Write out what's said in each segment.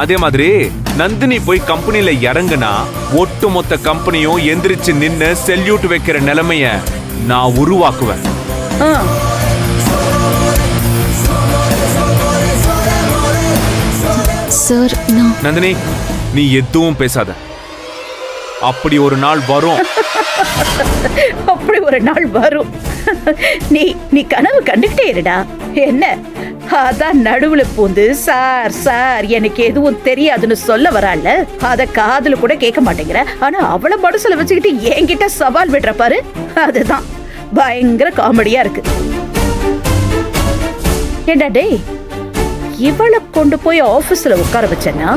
அதே மாதிரி நந்தினி போய் கம்பெனில இறங்குனா ஒட்டுமொத்த கம்பெனியும் எந்திரிச்சு நின்னு செல்யூட் வைக்கிற நிலைமைய நான் உருவாக்குவேன். சார், நந்தினி, நீ எதுவும் பேசாத. அப்படி ஒரு நாள் வரும். அப்படி ஒரு நாள் வரும். நீ கனவு கண்டுகிட்டே இருடா. என்ன அதான் நடுவுல பூந்து சார் சார் எனக்கு எதுவும் தெரியாதுன்னு சொல்ல வரால, அத காதுல கூட கேட்க மாட்டேங்கிற. ஆனா அவளை மனசுல வச்சுக்கிட்டு என்கிட்ட சவால் விடுற பாரு, அதுதான் பயங்கர காமெடியா இருக்கு. ஏண்டா டேய், இவளை கொண்டு போய் ஆபீஸ்ல உட்கார வச்சேன்னா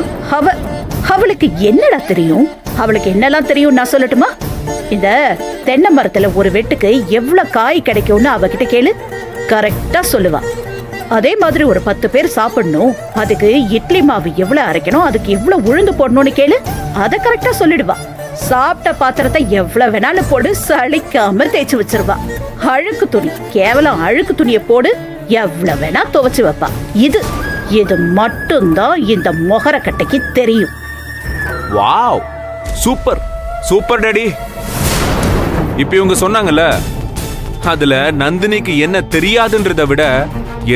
அவளுக்கு என்னடா தெரியும்? அவளுக்கு என்னெல்லாம் தெரியும் நான் சொல்லட்டுமா? இந்த தென்னை மரத்துல ஒரு வெட்டுக்கு எவ்வளவு காய் கிடைக்கும்னு அவகிட்ட கேளு, கரெக்டா சொல்லுவா. அதே மாதிரி ஒரு 10 பேர் சாப்பிடணும், அதுக்கு இட்லி மாவு எவ்வளவு அரைக்கணும், அதுக்கு எவ்வளவு உளுந்து போடணும்னு கேளு, அத கரெக்டா சொல்லிடுவா. சாப்பிட்ட பாத்திரத்தை எவ்வளவு வேணாலும் போடு, சலிக்காம தேய்ச்சி வச்சிருவா. அழுக்கு துணி, கேவலம் அழுக்கு துணியை போடு, எவ்வளவு வேணா துவைச்சு வைப்பா. இது மட்டும்தான் இந்த மொகரக்கட்டைக்கு தெரியும். Wow, super super daddy. இப்ப இவங்க சொன்னாங்கல்ல, அதுல நந்தினிக்கு என்ன தெரியாதுன்றத விட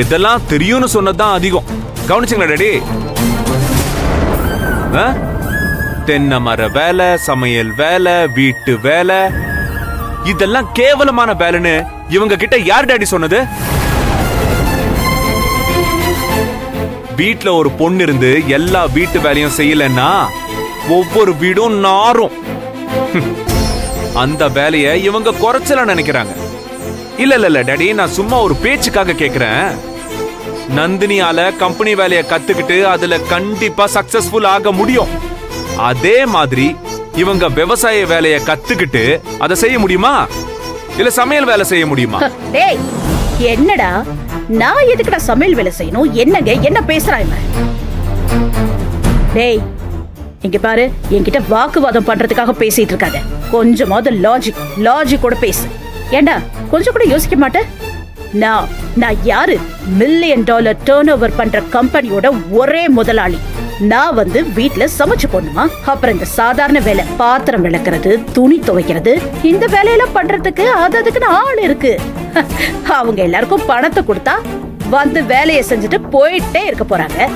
எதெல்லாம் தெரியும்னு சொன்னதுதான் அதிகம். கவனிச்சுங்களா டாடி? தென்னை மர வேலை, சமையல் வேலை, வீட்டு வேலை, இதெல்லாம் கேவலமான வேலைன்னு இவங்க கிட்ட யார் டாடி சொன்னது? வீட்ல ஒரு பொண்ணு இருந்து எல்லா வீட்டு வேலையும் செய்யலன்னா ஒவ்வொரு வீடும் நாரும். அந்த வேலைய இவங்க குறைச்சல நினைக்கிறாங்க. இல்ல டாடி, நான் சும்மா ஒரு பேச்சுக்காக கேக்குறேன். நந்தினியால கம்பெனி வேலைய கத்துக்கிட்டு அதுல கண்டிப்பா சக்சஸ்ஃபுல் ஆக முடியும். அதே மாதிரி இவங்க விவசாய வேலைய கத்துக்கிட்டு அதை செய்ய முடியுமா? இல்ல சமையல் வேலை செய்ய முடியுமா? டேய், என்னடா நான் எதுக்குடா சமையல் வேலை செய்யணும்? என்னங்க என்ன பேசுறாங்க? டேய், இங்க பாரு, என்கிட்ட வாக்குவாதம் பண்றதுக்காக பேசிட்டு இருக்காத. கொஞ்சமாவது லாஜிக்கோட பேசு. ஏண்டா கொஞ்சம் கூட யோசிக்க மாட்டேன்? நான் யாரு? $1 மில்லியன் டர்ன் ஓவர் பண்ற கம்பெனியோட ஒரே முதலாளி. நான் வந்து வீட்டுல சமைச்சு போடணுமா? அப்புறம் இந்த சாதாரண வேலை, பாத்திரம் விளக்குறது, துணி துவைக்கிறது, இந்த வேலையெல்லாம் பண்றதுக்கு அதுக்குன்னு ஆள் இருக்கு. அவங்க எல்லாருக்கும் பணத்தை கொடுத்தா வந்து வேலையை செஞ்சுட்டு போயிட்டே இருக்க போறாங்க.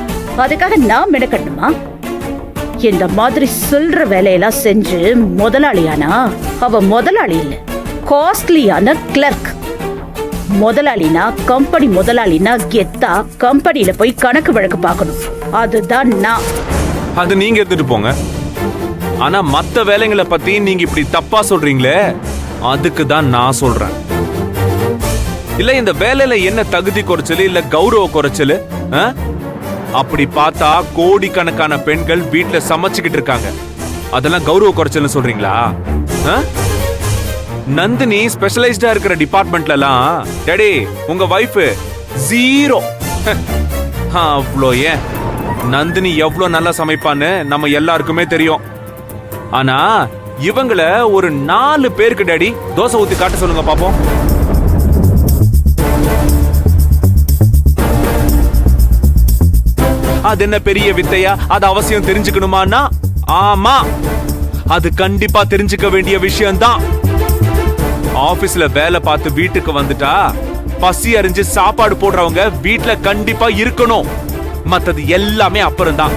அதுக்காக நான் மெனக்கட்டணுமா? இந்த மாதிரி சொல்ற வேலையெல்லாம் செஞ்சு முதலாளியானா அவ முதலாளி இல்ல, காஸ்ட்லியான கிளர்க். முதலாளினா கம்பெனி முதலாளினா கெத்தா கம்பெனில போய் கணக்கு வழக்கு பார்க்கணும். அதுதான் நான். அது நீங்க எடுத்துட்டு போங்க. ஆனா மத்த வேலைங்களை பத்தி நீங்க இப்படி தப்பா சொல்றீங்களே, அதுக்கு தான் நான் சொல்றேன். இல்ல இந்த வேலையில என்ன தகுதி குறைச்சல் இல்ல கௌரவ குறைச்சல்? அப்படி பார்த்தா கோடிக்கணக்கான பெண்கள் வீட்டுல சமைச்சுக்கிட்டு இருக்காங்க. அதெல்லாம் கௌரவ குறைச்சல்னு சொல்றீங்களா? நந்தினி ஸ்பெஷலைஸ்டா இருக்கிற டிபார்ட்மெண்ட்ல எல்லாம் டாடி உங்க வைஃப் 0. அவ்வளோ ஏன், நந்தினி எவ்வளவு நல்லா சமைப்பான்னு நம்ம எல்லாருக்குமே தெரியும். ஆனா இவங்கள ஒரு 4 பேருக்கு டாடி தோசை ஊத்தி காட்ட சொல்லுங்க பாப்போம். அது என்ன பெரிய வித்தையா? அது அவசியம் தெரிஞ்சுக்கணுமானா ஆமா, அது கண்டிப்பா தெரிஞ்சுக்க வேண்டிய விஷயம்தான். ஆபீஸ்ல வேலை பார்த்து வீட்டுக்கு வந்துட்டா பசி அறிஞ்சு சாப்பாடு போடுறவங்க வீட்டுல கண்டிப்பா இருக்கணும். மத்தது எல்லாமே அப்புறம்தான்.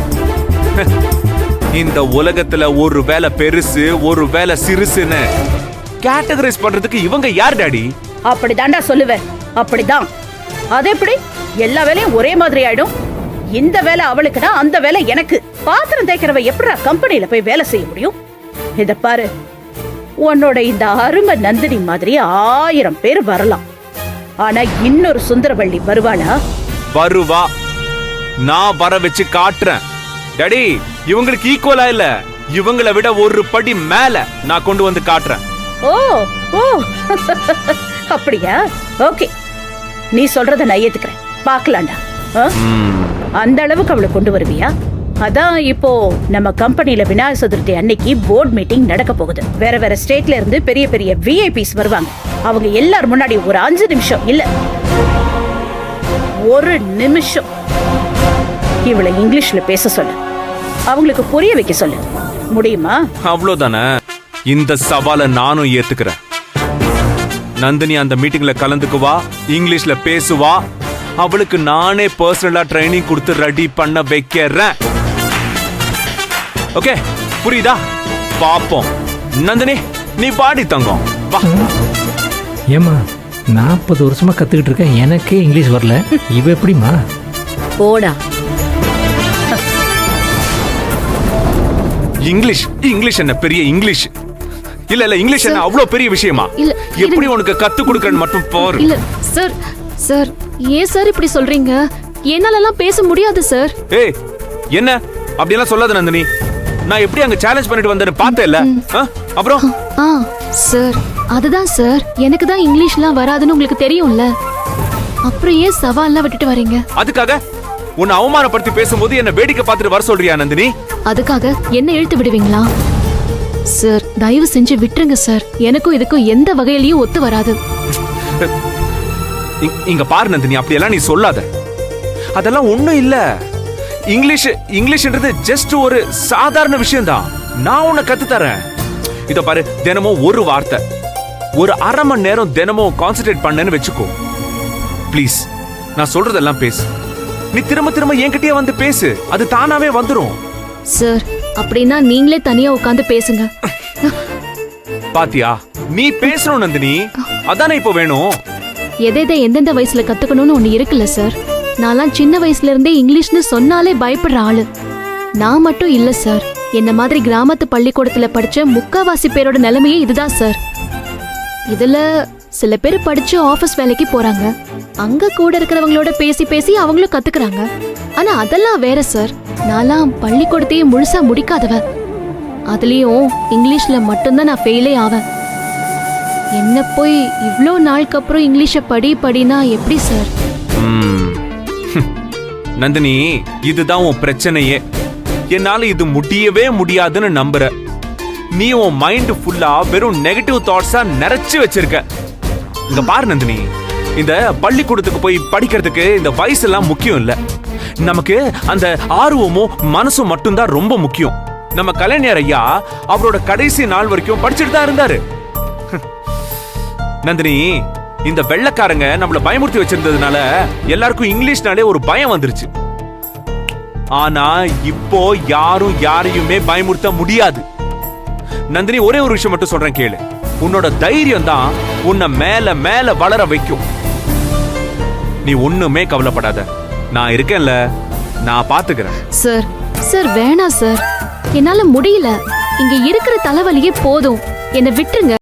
இந்த உலகத்துல ஒரு வேலை பெருசு ஒரு வேலை சிறுசுன்னு கேட்டகரைஸ் பண்றதுக்கு இவங்க யார் டாடி? அப்படிதான்டா சொல்லுவேன். அப்படிதான். அது எப்படி எல்லா வேலையும் ஒரே மாதிரி ஆயிடும்? இந்த வேலை அவளுக்குனா அந்த வேலை எனக்கு. பாத்திரம் தேய்க்கிறவ எப்படா கம்பெனில போய் வேலை செய்ய முடியும்? இத பாரு, உன்னோட இந்த அருமை நந்தினி மாதிரி 1000 பேர் வரலாம். ஆனா இன்னொரு சுந்தரவள்ளி வருவாளா? வருவா. நான் வர வச்சு காட்டுறேன் டாடி. இவங்களுக்கு ஈக்குவலா இல்ல, இவங்களை விட ஒரு படி மேல நான் கொண்டு வந்து காட்டுறேன். ஓ ஓ அப்படியா? ஓகே, நீ சொல்றத நான் ஏத்துக்கிறேன். பாக்கலாம்டா. அந்த அளவுக்கு அவளை கொண்டு வருவியா? அதான் இப்போ நம்ம கம்பெனில விநாயகர் சதுர்த்தி அன்னைக்கு போர்ட் மீட்டிங் நடக்க போகுது. வேற வேற ஸ்டேட்ல இருந்து பெரிய பெரிய விஐபிஸ் வருவாங்க. அவங்க எல்லாரும் முன்னாடி ஒரு 5 நிமிஷம் இல்ல, 1 நிமிஷம் இவளை இங்கிலீஷ்ல பேச சொல்லு, அவங்களுக்கு புரிய வைக்க சொல்லு. முடியுமா? அவ்வளவுதானே. இந்த சவாலை நானும் ஏத்துக்கிறேன். நந்தினி அந்த மீட்டிங்ல கலந்துக்குவா, இங்கிலீஷ்ல பேசுவா. அவளுக்கு நானே பர்சனலா ட்ரைனிங் கொடுத்து ரெடி பண்ண வைக்கிறேன். ஓகே, புரியுதா? பாப்போம். நந்தினி, நீ பாடி தங்கம், வா. ஏமா 40 வருஷமா கத்துக்கிட்டு இருக்கேன், எனக்கே இங்கிலீஷ் வரல, இவ எப்படிமா? போடா. இங்கிலீஷ் இங்கிலீஷ் என்ன பெரிய இங்கிலீஷ்? இல்ல இல்ல, இங்கிலீஷ் என்ன அவ்வளவு பெரிய விஷயமா? இல்ல, எப்படி உனக்கு கத்து கொடுக்கறன்னு மட்டும் பாரு. இல்ல சார், சார் ஏன் சார் இப்படி சொல்றீங்க? என்னாலலாம் பேச முடியாது சார். ஏய், என்ன அப்படியெல்லாம் சொல்லாத நந்தினி. நான் எப்படி அங்க சேலஞ்ச் பண்ணிட்டு வந்தேன்னு பார்த்தேல்ல? அப்புறம் ஆ சார், அதுதான் சார், எனக்கு தான் இங்கிலீஷ்லாம் வராதுன்னு உங்களுக்கு தெரியும்ல, அப்புறம் ஏன் சவால்லாம் விட்டுட்டு வரீங்க? அதுக்காக உன்னை அவமானப்படுத்தி பேசும்போது என்ன வேடிக்கை பார்த்துட்டு வர சொல்றியா நந்தினி? அதுக்காக என்ன இழுத்து விடுவீங்களா? சார் தயவு செஞ்சு விட்டுருங்க சார், எனக்கும் இதுக்கும் எந்த வகையிலயும் ஒத்து வராது. இங்க பாரு நந்தினி, அப்படியெல்லாம் நீ சொல்லாத. அதெல்லாம் ஒண்ணும் இல்ல. இங்கிலீஷ்ன்றது ஜஸ்ட் ஒரு சாதாரண விஷயம்தான். நான் உன்னை கத்து தரேன். இத பாரு, தினமும் ஒரு வார்த்தை, ஒரு அரை மணி நேரம் தினமும் கான்சென்ட்ரேட் பண்ணேன்னு வெச்சுக்கோ. ப்ளீஸ், நான் சொல்றதெல்லாம் பேசு. நீ திரும்ப திரும்ப என்கிட்டயே வந்து பேசு, அது தானாவே வந்துரும். சார் அப்படின்னா நீங்களே தனியா உட்காந்து பேசுங்க. பாத்தியா, நீ பேசணும் நந்தினி, அதானே இப்போ வேணும். எதை எந்தெந்த வயசுல கத்துக்கணும்னு ஒண்ணு இருக்குல்ல சார். நான்லாம் சின்ன வயசுல இருந்தே இங்கிலீஷ்னு சொன்னாலே பயப்படுற ஆளு. நான் மட்டும் இல்ல சார், என்ன மாதிரி கிராமத்து பள்ளிக்கூடத்துல படிச்ச முக்காவாசி பேரோட நிலைமையே இதுதான் சார். இதுல சில பேர் படிச்சு ஆபீஸ் வேலைக்கு போறாங்க, அங்க கூட இருக்கிறவங்களோட பேசி பேசி அவங்களும் கத்துக்கிறாங்க. ஆனா அதெல்லாம் வேற சார். நான்லாம் பள்ளிக்கூடத்தையே முழுசா முடிக்காதவ, அதுலயும் இங்கிலீஷ்ல மட்டும்தான் நான் ஃபெயிலே ஆவேன். என்ன போய் இவ்ளோ நாளுக்கு அப்புறம் இங்கிலீஷ படினா எப்படி சார்? நந்தினி, இதுதான் உன் பிரச்சனையே. என்னால இது முடியவே முடியாதுன்னு நம்புற. நீ உன் மைண்ட் ஃபுல்லா வெறும் நெகட்டிவ் தாட்ஸா நிறைச்சு வச்சிருக்க. இங்க பாரு நந்தினி, இந்த பள்ளிக்கூடத்துக்கு போய் படிக்கிறதுக்கு இந்த வயசு எல்லாம் முக்கியம் இல்ல. நமக்கு அந்த ஆர்வமும் மனசும் மட்டும்தான் ரொம்ப முக்கியம். நம்ம கலைஞர் ஐயா அவரோட கடைசி நாள் வரைக்கும் படிச்சுட்டு தான் இருந்தாரு. நந்தினி, இந்த வெள்ளக்காரங்க நம்மள பயமுறுத்தி வச்சிருந்ததுனால எல்லாருக்கும் இங்கிலீஷ்னாலே ஒரு பயம் வந்துருச்சு. ஆனா இப்போ யாரும் யாரையுமே பயமுறுத்த முடியாது. நந்தினி, ஒரே ஒரு விஷயம் மட்டும் சொல்றேன் கேளு. உன்னோட தைரியம் தான் உன்னை மேல மேல வளர வைக்கும். நீ ஒண்ணுமே கவலைப்படாத, நான் இருக்கேன்ல, நான் பாத்துக்கிறேன். சார் சார் வேணாம் சார், என்னால முடியல. இங்க இருக்கிற தலைவலியே போதும், என்னை விட்டுருங்க.